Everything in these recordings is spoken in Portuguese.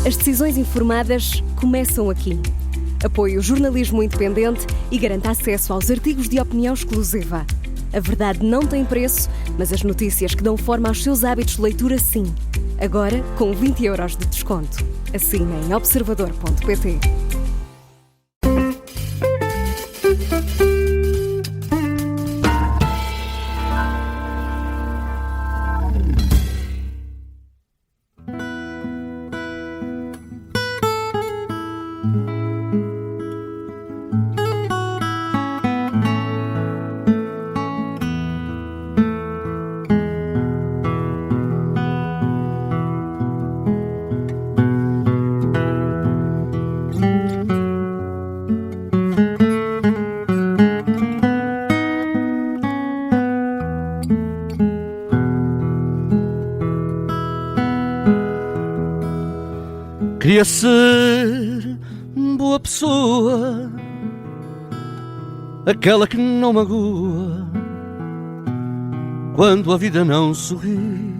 As decisões informadas começam aqui. Apoie o jornalismo independente e garanta acesso aos artigos de opinião exclusiva. A verdade não tem preço, mas as notícias que dão forma aos seus hábitos de leitura, sim. Agora, com 20€ de desconto. Assine em observador.pt. Queria ser boa pessoa, aquela que não magoa quando a vida não sorri.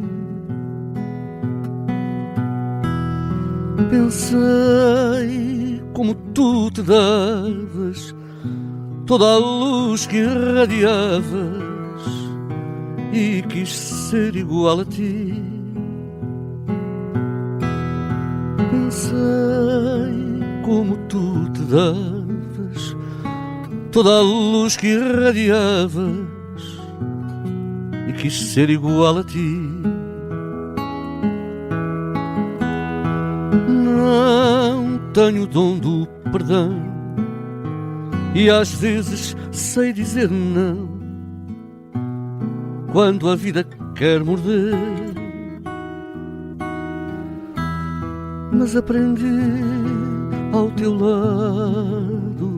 Pensei como tu te davas, toda a luz que irradiavas, e quis ser igual a ti. Pensei como tu te davas, toda a luz que irradiavas, e quis ser igual a ti. Não tenho o dom do perdão, e às vezes sei dizer não quando a vida quer morder. Mas aprendi ao teu lado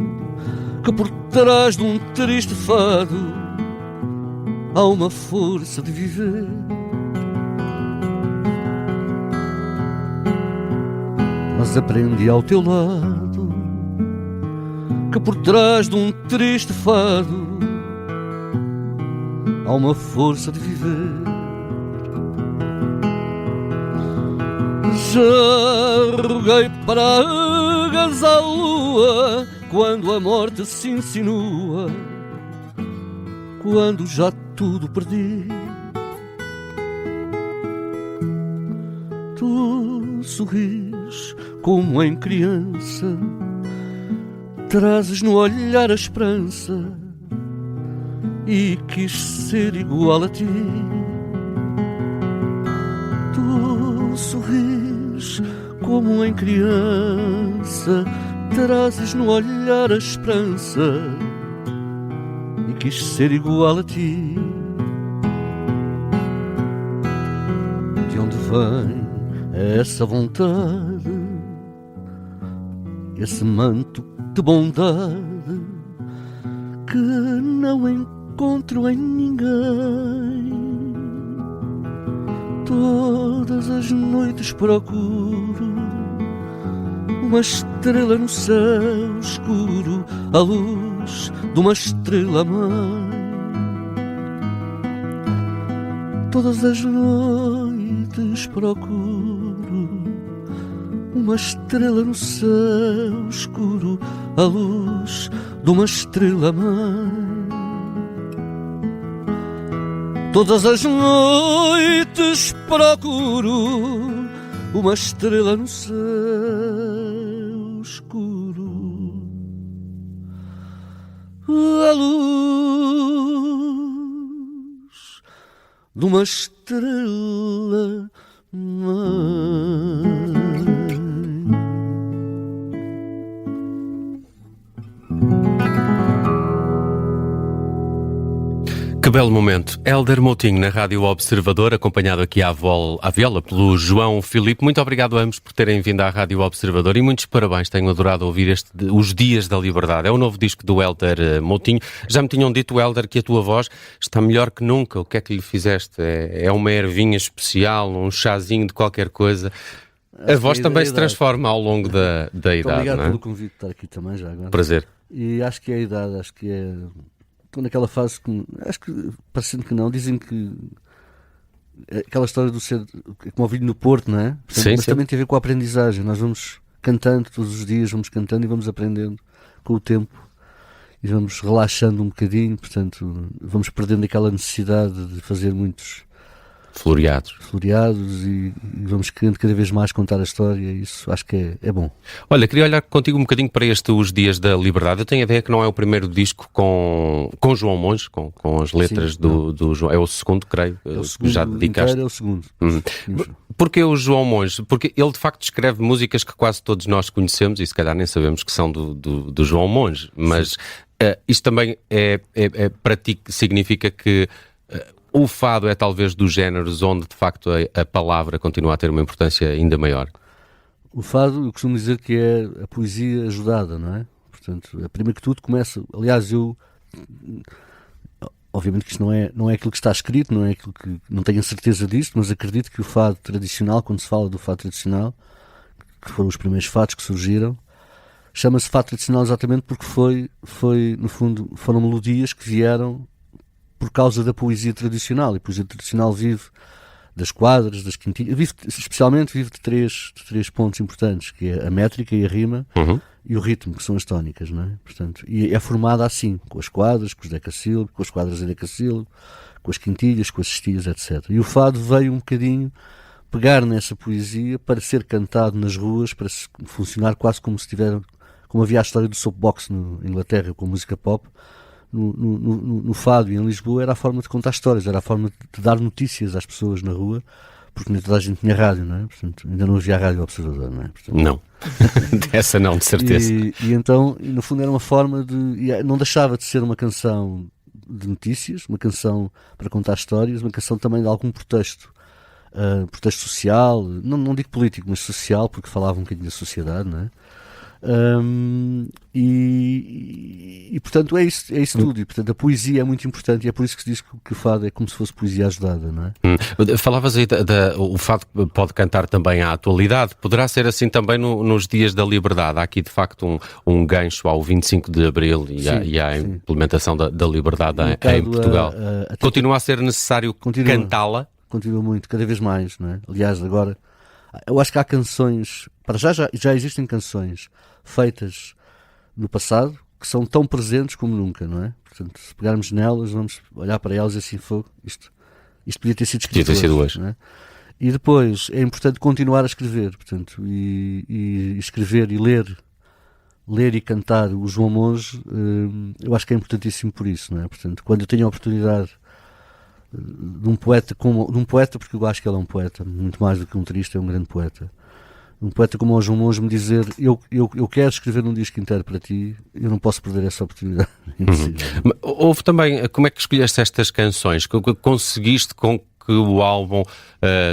que por trás de um triste fado há uma força de viver. Mas aprendi ao teu lado que por trás de um triste fado há uma força de viver. Já roguei pragas à lua quando a morte se insinua, quando já tudo perdi. Tu sorris como em criança, trazes no olhar a esperança, e quis ser igual a ti. Tu sorris como em criança, trazes no olhar a esperança, e quis ser igual a ti. De onde vem essa vontade, esse manto de bondade que não encontro em ninguém? Todas as noites procuro uma estrela no céu escuro, a luz de uma estrela mãe. Todas as noites procuro uma estrela no céu escuro, a luz de uma estrela mãe. Todas as noites procuro uma estrela no céu escuro, a luz de uma estrela mãe. Que belo momento. Hélder Moutinho na Rádio Observador, acompanhado aqui à viola pelo João Filipe. Muito obrigado a ambos por terem vindo à Rádio Observador e muitos parabéns. Tenho adorado ouvir Os Dias da Liberdade. É o novo disco do Hélder Moutinho. Já me tinham dito, Hélder, que a tua voz está melhor que nunca. O que é que lhe fizeste? É uma ervinha especial, um chazinho de qualquer coisa? A voz também se transforma ao longo da idade, obrigado, não é? pelo convite de estar aqui também já agora. Prazer. E acho que é a idade, acho que é... Estou naquela fase que, acho que, parecendo que não, dizem que aquela história do ser como ouvir no Porto, não é? Portanto, mas também tem a ver com a aprendizagem. Nós vamos cantando todos os dias, vamos cantando e vamos aprendendo com o tempo e vamos relaxando um bocadinho, portanto vamos perdendo aquela necessidade de fazer muitos floreados e vamos querendo cada vez mais contar a história, e isso acho que é bom. Olha, queria olhar contigo um bocadinho para Os Dias da Liberdade. Eu tenho a ideia que não é o primeiro disco com João Monge, com as letras do João. É o segundo, creio, é o segundo, já dedicaste. É o segundo. Porquê o João Monge? Porque ele de facto escreve músicas que quase todos nós conhecemos e se calhar nem sabemos que são do João Monge, mas isto também para ti significa que o fado é talvez dos géneros onde de facto a palavra continua a ter uma importância ainda maior? O fado, eu costumo dizer que é a poesia ajudada, não é? Portanto, primeiro que tudo começa, aliás, obviamente que isto não é aquilo que está escrito, não é aquilo que, não tenho a certeza disto, mas acredito que o fado tradicional, quando se fala do fado tradicional, que foram os primeiros fados que surgiram, chama-se fado tradicional exatamente porque foi no fundo, foram melodias que vieram por causa da poesia tradicional, e a poesia tradicional vive das quadras, das quintilhas, especialmente vive de três pontos importantes, que é a métrica e a rima, e o ritmo, que são as tónicas, não é? Portanto, e é formada assim, com as quadras, com os decassílabos, com as quadras em decassílabo, com as quintilhas, com as sextilhas, etc. E o fado veio um bocadinho pegar nessa poesia para ser cantado nas ruas, para funcionar quase como havia a história do soapbox na Inglaterra com a música pop. No fado e em Lisboa era a forma de contar histórias, era a forma de dar notícias às pessoas na rua, porque nem toda a gente tinha rádio, não é? Portanto, ainda não havia a Rádio Observador, não é? Portanto, não, essa não, de certeza. E então, no fundo, era uma forma de... Não deixava de ser uma canção de notícias, uma canção para contar histórias, uma canção também de algum protesto social, não digo político, mas social, porque falava um bocadinho da sociedade, não é? E portanto é isso tudo, e portanto a poesia é muito importante, e é por isso que se diz que o fado é como se fosse poesia ajudada, não é? Falavas aí o fado pode cantar também à atualidade, poderá ser assim também nos Dias da Liberdade. Há aqui de facto um gancho ao 25 de Abril e à implementação da liberdade em Portugal. Continua a ser necessário cantá-la? Continua muito, cada vez mais, não é? Aliás, agora eu acho que há canções, para já existem canções feitas no passado que são tão presentes como nunca, não é? Portanto, se pegarmos nelas, vamos olhar para elas e assim, isto podia ter sido escrito hoje. Não é? E depois é importante continuar a escrever, portanto, e escrever e ler e cantar o João Monge, eu acho que é importantíssimo por isso, não é? Portanto, quando eu tenho a oportunidade de um poeta, porque eu acho que ele é um poeta, muito mais do que um triste, é um grande poeta. Um poeta como o João Monge me dizer eu quero escrever um disco inteiro para ti, eu não posso perder essa oportunidade. Houve também, como é que escolheste estas canções? Conseguiste com que o álbum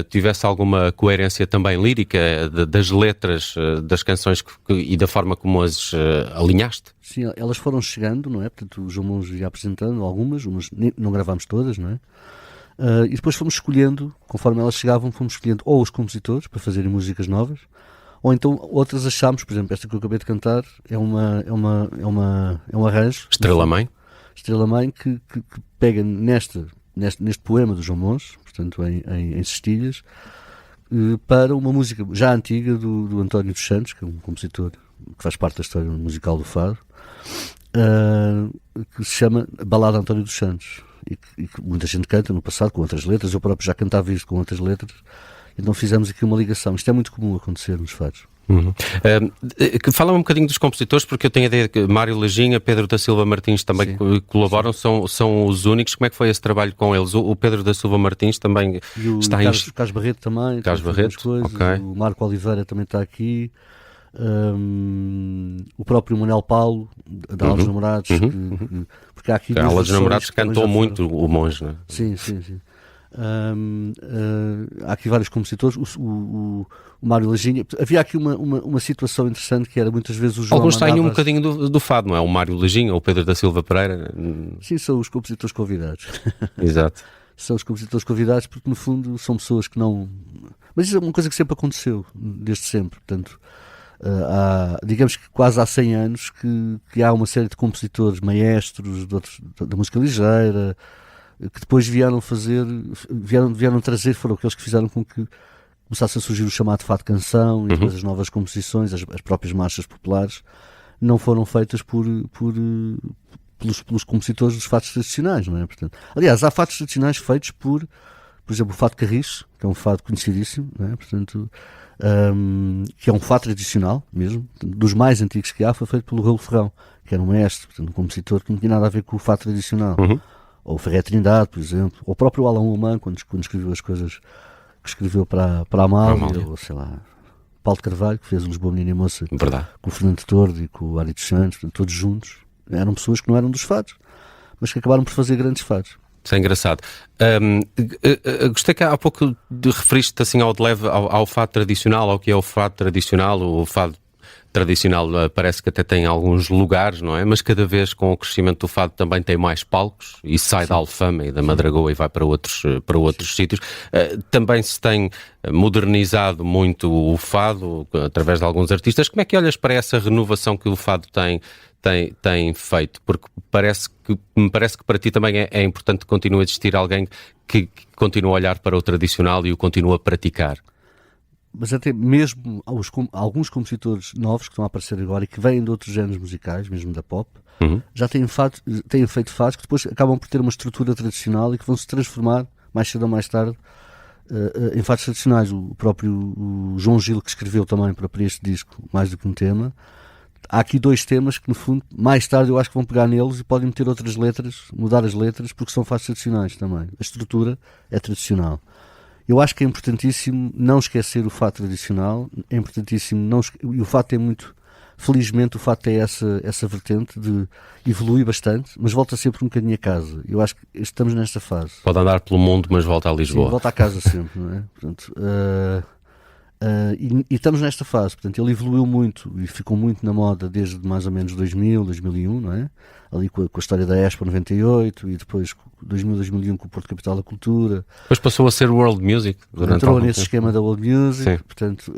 tivesse alguma coerência também lírica das letras das canções e da forma como as alinhaste? Sim, elas foram chegando, não é? Portanto, o João Monge ia apresentando algumas, não gravámos todas, não é? E depois fomos escolhendo, conforme elas chegavam, fomos escolhendo ou os compositores para fazerem músicas novas, ou então outras achámos, por exemplo, esta que eu acabei de cantar é um arranjo. Estrela Mãe? Estrela Mãe que pega neste poema do João Monge, portanto em cestilhas, para uma música já antiga do António dos Santos, que é um compositor que faz parte da história musical do fado, que se chama Balada António dos Santos, e que muita gente canta no passado com outras letras. Eu próprio já cantava isto com outras letras, então fizemos aqui uma ligação. Isto é muito comum acontecer nos fados. Fala um bocadinho dos compositores, porque eu tenho a ideia que Mário Lajinha, Pedro da Silva Martins também colaboram, são os únicos. Como é que foi esse trabalho com eles? O Pedro da Silva Martins também está aí. O Carlos Barreto também. Carlos Barreto, okay. O Marco Oliveira também está aqui. O próprio Manuel Paulo da Alas Namorados, porque há aqui a Alas Namorados cantou muito o Monge, não é? Sim. Há aqui vários compositores, o Mário Lajinha. Havia aqui uma situação interessante, que era muitas vezes o João alguns têm um bocadinho do fado, não é? O Mário Lajinha ou o Pedro da Silva Pereira. Sim, são os compositores convidados. Exato. São os compositores convidados porque no fundo são pessoas que não... Mas isso é uma coisa que sempre aconteceu, desde sempre. Portanto, digamos que quase há 100 anos que há uma série de compositores maestros da música ligeira, que depois vieram trazer, foram aqueles que fizeram com que começasse a surgir o chamado fado canção, e depois as novas composições, as próprias marchas populares, não foram feitas pelos compositores dos fados tradicionais, não é? Portanto, aliás, há fados tradicionais feitos por exemplo, o fado Carris, que é um fado conhecidíssimo, não é? Portanto, que é um fado tradicional mesmo, dos mais antigos que há, foi feito pelo Raul Ferrão, que era um mestre, portanto, um compositor que não tinha nada a ver com o fado tradicional. Ou o Ferré Trindade, por exemplo, ou o próprio Alain Ullmann, quando escreveu as coisas que escreveu para a Amália, ou sei lá, Paulo de Carvalho, que fez o Lisboa Menina e Moça, Verdade. Com o Fernando Tordo e com o Ari dos Santos, portanto, todos juntos, eram pessoas que não eram dos fados, mas que acabaram por fazer grandes fados. Isso é engraçado. Gostei que há pouco referiste assim de leve ao fado tradicional, ao que é o fado tradicional. O fado tradicional parece que até tem alguns lugares, não é? Mas cada vez com o crescimento do fado também tem mais palcos e sai da Alfama e da Madragoa e vai para outros sítios. Também se tem modernizado muito o fado através de alguns artistas. Como é que olhas para essa renovação que o fado tem feito? Porque me parece que para ti também é importante que continue a existir alguém que continue a olhar para o tradicional e o continue a praticar. Mas até mesmo alguns compositores novos que estão a aparecer agora e que vêm de outros géneros musicais, mesmo da pop, já têm feito fados que depois acabam por ter uma estrutura tradicional e que vão se transformar mais cedo ou mais tarde em fados tradicionais. O próprio João Gil, que escreveu também para este disco Mais do que um Tema, há aqui 2 temas que, no fundo, mais tarde eu acho que vão pegar neles e podem meter outras letras, mudar as letras, porque são fados tradicionais também. A estrutura é tradicional. Eu acho que é importantíssimo não esquecer o fado tradicional, é importantíssimo e o fado tem muito, felizmente o fado tem essa vertente de evoluir bastante, mas volta sempre um bocadinho a casa. Eu acho que estamos nesta fase. Pode andar pelo mundo, mas volta a Lisboa. Sim, volta a casa sempre, não é? Portanto, e estamos nesta fase, portanto, ele evoluiu muito e ficou muito na moda desde mais ou menos 2000, 2001, não é? Ali com a história da Expo 98 e depois 2000, 2001 com o Porto Capital da Cultura. Depois passou a ser World Music. Entrou nesse esquema da World Music, sim. Portanto,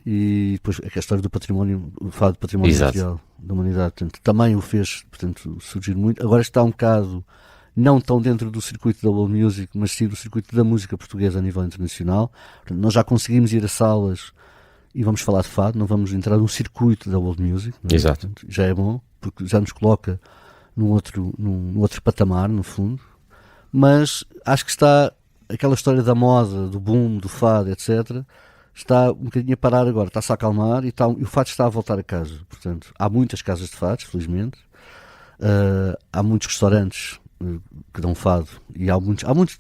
e depois a história do património, o fado do património mundial da humanidade, portanto, também o fez, portanto, surgir muito. Agora está um bocado, não tão dentro do circuito da World Music, mas sim do circuito da música portuguesa a nível internacional. Portanto, nós já conseguimos ir a salas e vamos falar de fado, não vamos entrar num circuito da World Music, não é? Exato. Portanto, já é bom, porque já nos coloca num outro patamar, no fundo. Mas acho que está aquela história da moda, do boom, do fado, etc., está um bocadinho a parar agora, está-se a acalmar e o fado está a voltar a casa. Portanto, há muitas casas de fados, felizmente, há muitos restaurantes que dão fado e há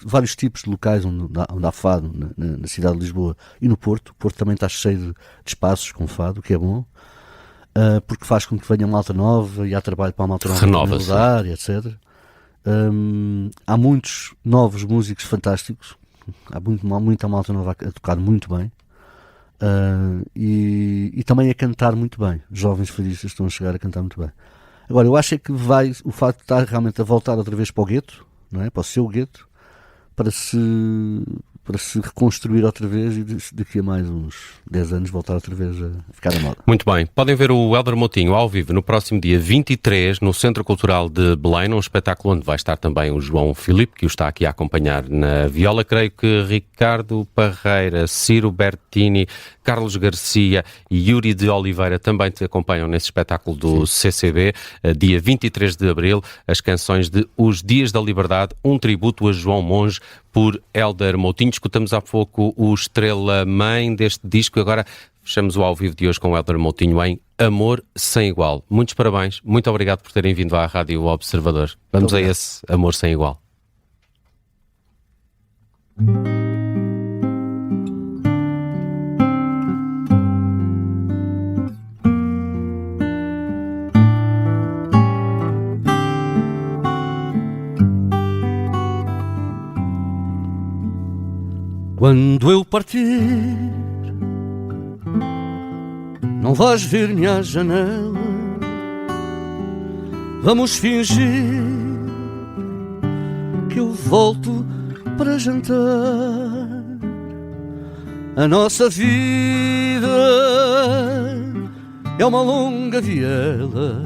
vários tipos de locais onde há fado na cidade de Lisboa e no Porto. O Porto também está cheio de espaços com fado, o que é bom, porque faz com que venha malta nova e há trabalho para a malta nova mudar, etc. Há muitos novos músicos fantásticos, há muita malta nova a tocar muito bem, e também a cantar muito bem. Jovens fadistas estão a chegar a cantar muito bem. Agora, eu acho é que o facto de estar realmente a voltar outra vez para o gueto, não é? Para o seu gueto, para se reconstruir outra vez e daqui a mais uns 10 anos voltar outra vez a ficar na moda. Muito bem. Podem ver o Hélder Moutinho ao vivo no próximo dia 23 no Centro Cultural de Belém, num espetáculo onde vai estar também o João Filipe, que o está aqui a acompanhar na viola. Creio que Ricardo Parreira, Ciro Bertini, Carlos Garcia e Yuri de Oliveira também te acompanham nesse espetáculo do CCB, dia 23 de Abril, as canções de Os Dias da Liberdade, um tributo a João Monge por Hélder Moutinho. Escutamos há pouco o Estrela Mãe deste disco e agora fechamos o ao vivo de hoje com o Hélder Moutinho em Amor Sem Igual. Muitos parabéns, muito obrigado por terem vindo à Rádio Observador. Vamos a esse Amor Sem Igual. Quando eu partir, não vais ver-me à janela. Vamos fingir que eu volto para jantar. A nossa vida é uma longa viela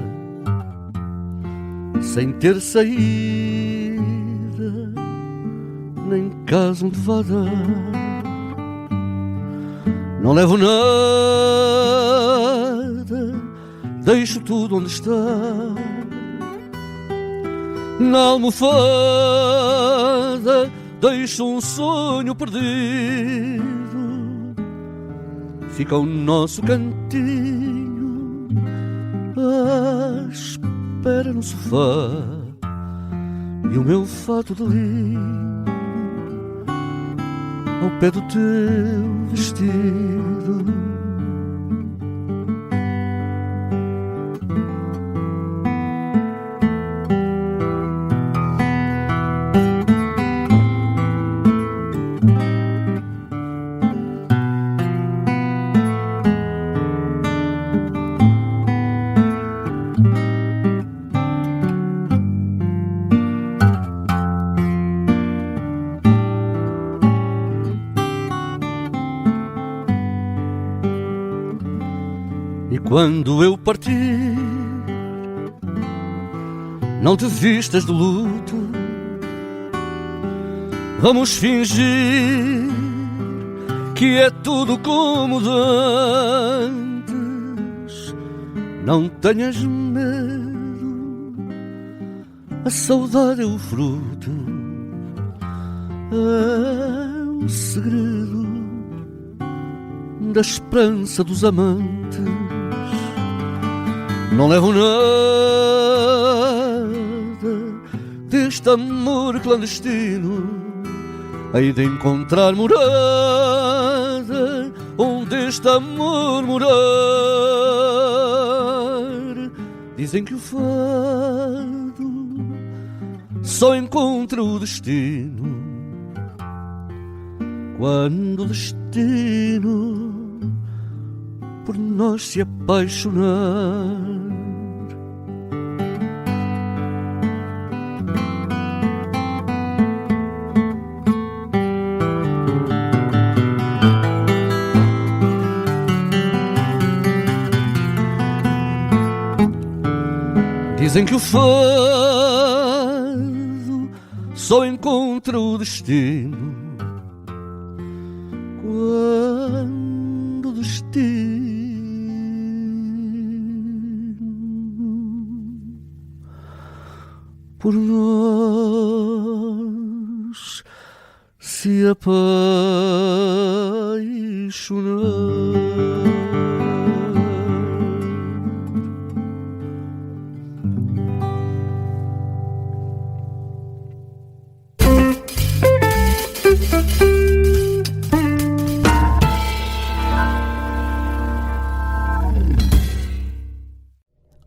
sem ter saída. nem casa onde vá dar. Não levo nada, deixo tudo onde está. Na almofada deixo um sonho perdido. Fica o nosso cantinho à espera no sofá, e o meu fato de linho ao pé do teu vestido. E quando eu partir, não te vistas de luto. Vamos fingir que é tudo como antes. Não tenhas medo, a saudade é o fruto, é o segredo da esperança dos amantes. Não levo nada deste amor clandestino, hei de encontrar morada onde este amor morar. Dizem que o fado só encontra o destino quando o destino por nós se apaixonar. Dizem que o fado só encontra o destino quando o destino por nós se apaixonar.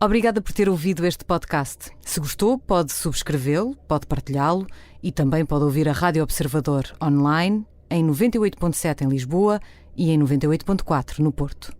Obrigada por ter ouvido este podcast. Se gostou, pode subscrevê-lo, pode partilhá-lo e também pode ouvir a Rádio Observador online em 98.7 em Lisboa e em 98.4 no Porto.